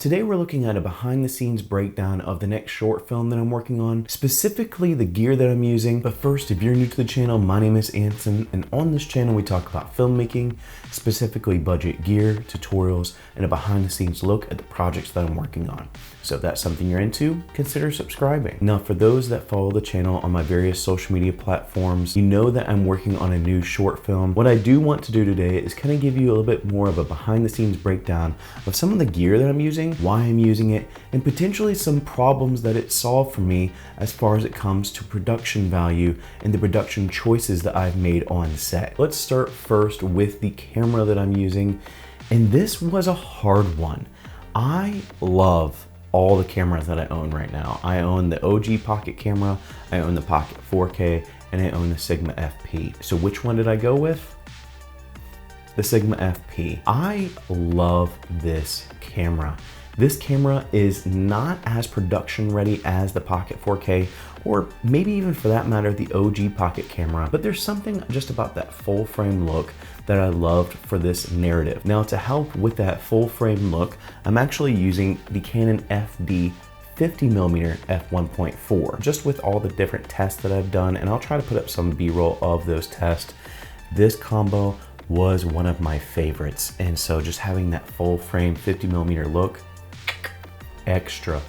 Today we're looking at a behind the scenes breakdown of the next short film that I'm working on, specifically the gear that I'm using. But first, if you're new to the channel, my name is Anson, and on this channel we talk about filmmaking, specifically budget gear, tutorials, and a behind the scenes look at the projects that I'm working on. So if that's something you're into, consider subscribing. Now, for those that follow the channel on my various social media platforms, you know that I'm working on a new short film. What I do want to do today is kind of give you a little bit more of a behind the scenes breakdown of some of the gear that I'm using, why I'm using it, and potentially some problems that it solved for me as far as it comes to production value and the production choices that I've made on set. Let's start first with the camera that I'm using, and this was a hard one. I love all the cameras that I own right now. I own the OG Pocket camera, I own the Pocket 4K, and I own the Sigma FP. So which one did I go with? The Sigma FP. I love this camera. This camera is not as production ready as the Pocket 4K, or maybe even for that matter, the OG Pocket camera, but there's something just about that full frame look that I loved for this narrative. Now, to help with that full frame look, I'm actually using the Canon FD 50mm f1.4, just with all the different tests that I've done, and I'll try to put up some B-roll of those tests. This combo was one of my favorites, and so just having that full frame 50mm look, extra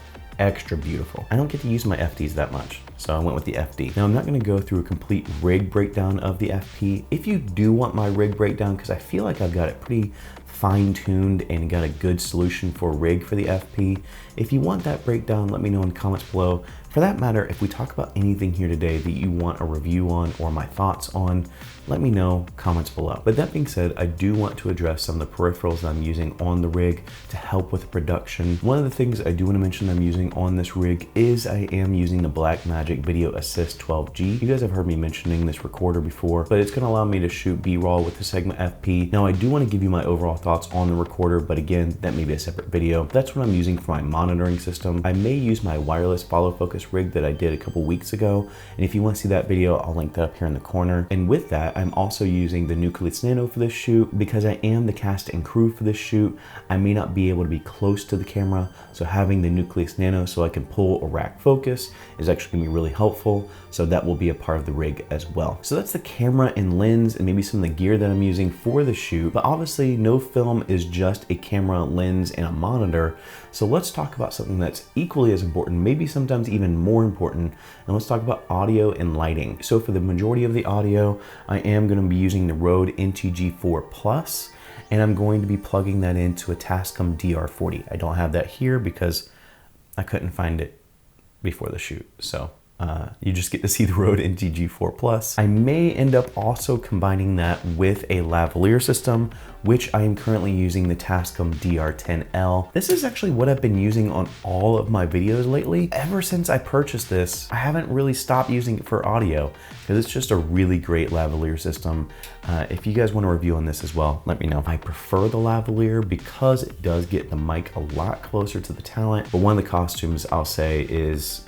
beautiful. I don't get to use my FDs that much, so I went with the FD. Now, I'm not gonna go through a complete rig breakdown of the FP. If you do want my rig breakdown, because I feel like I've got it pretty fine-tuned and got a good solution for rig for the FP, if you want that breakdown, let me know in the comments below. For that matter, if we talk about anything here today that you want a review on or my thoughts on, let me know, comments below. But that being said, I do want to address some of the peripherals that I'm using on the rig to help with production. One of the things I do want to mention I'm using on this rig is I am using the Blackmagic Video Assist 12G. You guys have heard me mentioning this recorder before, but it's going to allow me to shoot B-roll with the Sigma FP. Now, I do want to give you my overall thoughts on the recorder, but again, that may be a separate video. That's what I'm using for my monitoring system. I may use my wireless follow focus rig that I did a couple weeks ago, and if you want to see that video, I'll link that up here in the corner. And with that, I'm also using the Nucleus Nano for this shoot. Because I am the cast and crew for this shoot, I may not be able to be close to the camera, so having the Nucleus Nano so I can pull a rack focus is actually gonna be really helpful, so that will be a part of the rig as well. So that's the camera and lens and maybe some of the gear that I'm using for the shoot, but obviously no film is just a camera, lens, and a monitor. So let's talk about something that's equally as important, maybe sometimes even more important, and let's talk about audio and lighting. So for the majority of the audio, I am going to be using the Rode NT-G4 Plus, and I'm going to be plugging that into a Tascam DR-10l. I don't have that here because I couldn't find it before the shoot, so you just get to see the Rode NT-G4 Plus. I may end up also combining that with a lavalier system, which I am currently using the Tascam DR-10l. This is actually what I've been using on all of my videos lately. Ever since I purchased this, I haven't really stopped using it for audio because it's just a really great lavalier system. If you guys want a review on this as well, let me know. I prefer the lavalier because it does get the mic a lot closer to the talent, but one of the costumes I'll say is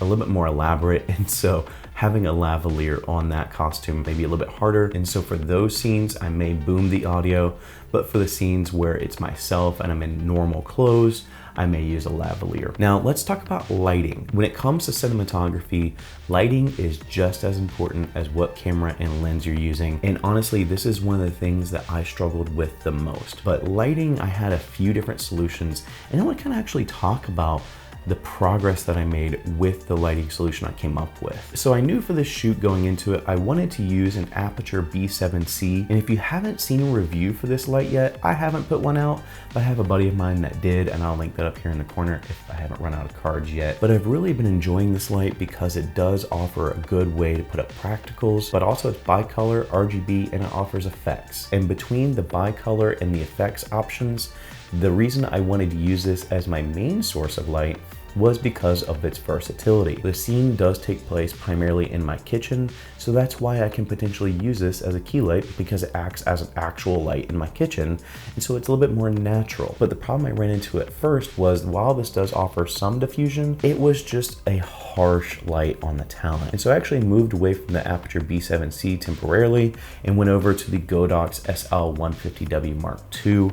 a little bit more elaborate, and so having a lavalier on that costume may be a little bit harder. And so for those scenes, I may boom the audio, but for the scenes where it's myself and I'm in normal clothes, I may use a lavalier. Now let's talk about lighting. When it comes to cinematography, lighting is just as important as what camera and lens you're using. And honestly, this is one of the things that I struggled with the most. But lighting, I had a few different solutions, and I want to kind of actually talk about the progress that I made with the lighting solution I came up with. So I knew for this shoot going into it, I wanted to use an Aputure b7c. And if you haven't seen a review for this light yet, I haven't put one out, but I have a buddy of mine that did, and I'll link that up here in the corner if I haven't run out of cards yet. But I've really been enjoying this light because it does offer a good way to put up practicals, but also it's bicolor, RGB, and it offers effects. And between the bicolor and the effects options, the reason I wanted to use this as my main source of light was because of its versatility. The scene does take place primarily in my kitchen, so that's why I can potentially use this as a key light, because it acts as an actual light in my kitchen, and so it's a little bit more natural. But the problem I ran into at first was, while this does offer some diffusion, it was just a harsh light on the talent. And so I actually moved away from the Aputure b7c temporarily and went over to the Godox SL150W Mark II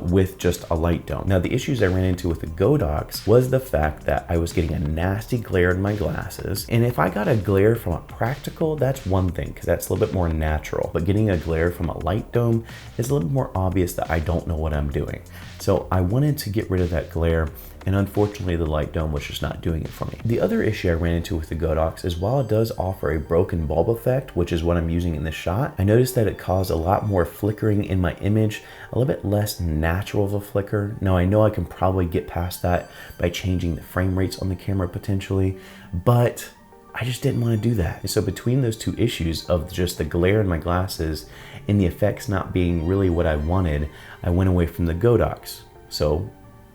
with just a light dome. Now, the issues I ran into with the Godox was the fact that I was getting a nasty glare in my glasses. And if I got a glare from a practical, that's one thing, because that's a little bit more natural. But getting a glare from a light dome is a little bit more obvious that I don't know what I'm doing. So I wanted to get rid of that glare, and unfortunately the light dome was just not doing it for me. The other issue I ran into with the Godox is, while it does offer a broken bulb effect, which is what I'm using in this shot, I noticed that it caused a lot more flickering in my image, a little bit less natural of a flicker. Now, I know I can probably get past that by changing the frame rates on the camera potentially, but I just didn't want to do that. And so between those two issues of just the glare in my glasses and the effects not being really what I wanted, I went away from the Godox. So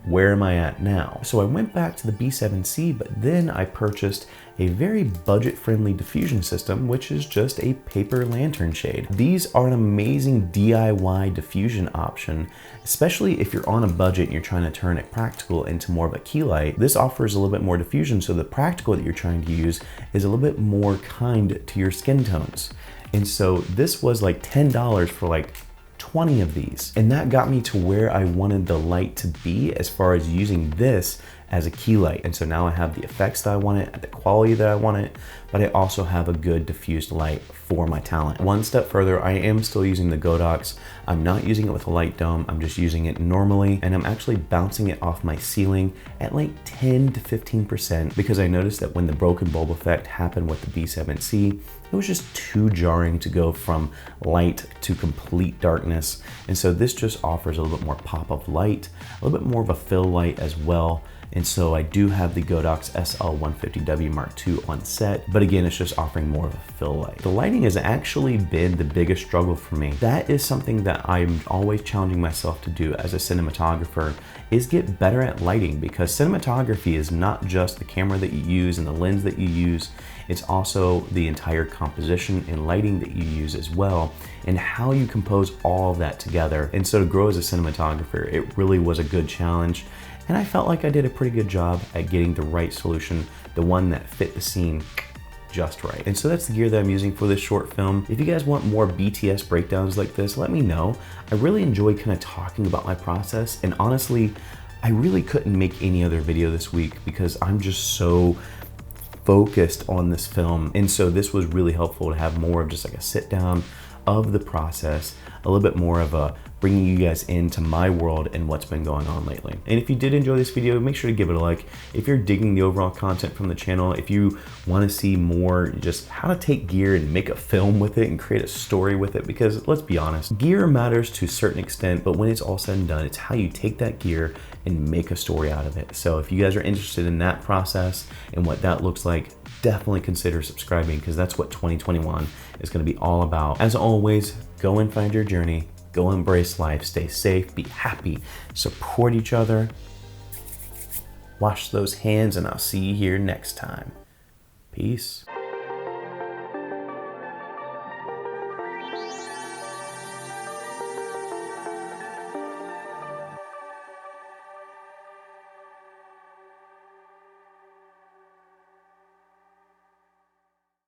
where am I at now? So I went back to the B7C, but then I purchased a very budget-friendly diffusion system, which is just a paper lantern shade. These are an amazing DIY diffusion option, especially if you're on a budget and you're trying to turn it practical into more of a key light. This offers a little bit more diffusion, so the practical that you're trying to use is a little bit more kind to your skin tones. And so this was like $10 for like 20 of these. And that got me to where I wanted the light to be as far as using this as a key light. And so now I have the effects that I wanted at the quality that I wanted, but I also have a good diffused light for my talent. One step further, I am still using the Godox. I'm not using it with a light dome. I'm just using it normally, and I'm actually bouncing it off my ceiling at like 10 to 15%, because I noticed that when the broken bulb effect happened with the B7C, it was just too jarring to go from light to complete darkness. And so this just offers a little bit more pop of light, a little bit more of a fill light as well. And so I do have the Godox SL150W Mark II on set, but again, it's just offering more of a fill light. The lighting has actually been the biggest struggle for me. That is something that I'm always challenging myself to do as a cinematographer, is get better at lighting, because cinematography is not just the camera that you use and the lens that you use, it's also the entire composition and lighting that you use as well, and how you compose all of that together. And so to grow as a cinematographer, it really was a good challenge. And I felt like I did a pretty good job at getting the right solution, the one that fit the scene just right. And so that's the gear that I'm using for this short film. If you guys want more BTS breakdowns like this, let me know. I really enjoy kind of talking about my process, and honestly, I really couldn't make any other video this week because I'm just so focused on this film. And so this was really helpful to have more of just like a sit down of the process, a little bit more of a bringing you guys into my world and what's been going on lately. And if you did enjoy this video, make sure to give it a like. If you're digging the overall content from the channel, if you want to see more just how to take gear and make a film with it and create a story with it, because let's be honest, gear matters to a certain extent, but when it's all said and done, it's how you take that gear and make a story out of it. So if you guys are interested in that process and what that looks like, definitely consider subscribing, because that's what 2021 is going to be all about. As always, go and find your journey, go embrace life, stay safe, be happy, support each other, wash those hands, and I'll see you here next time. Peace.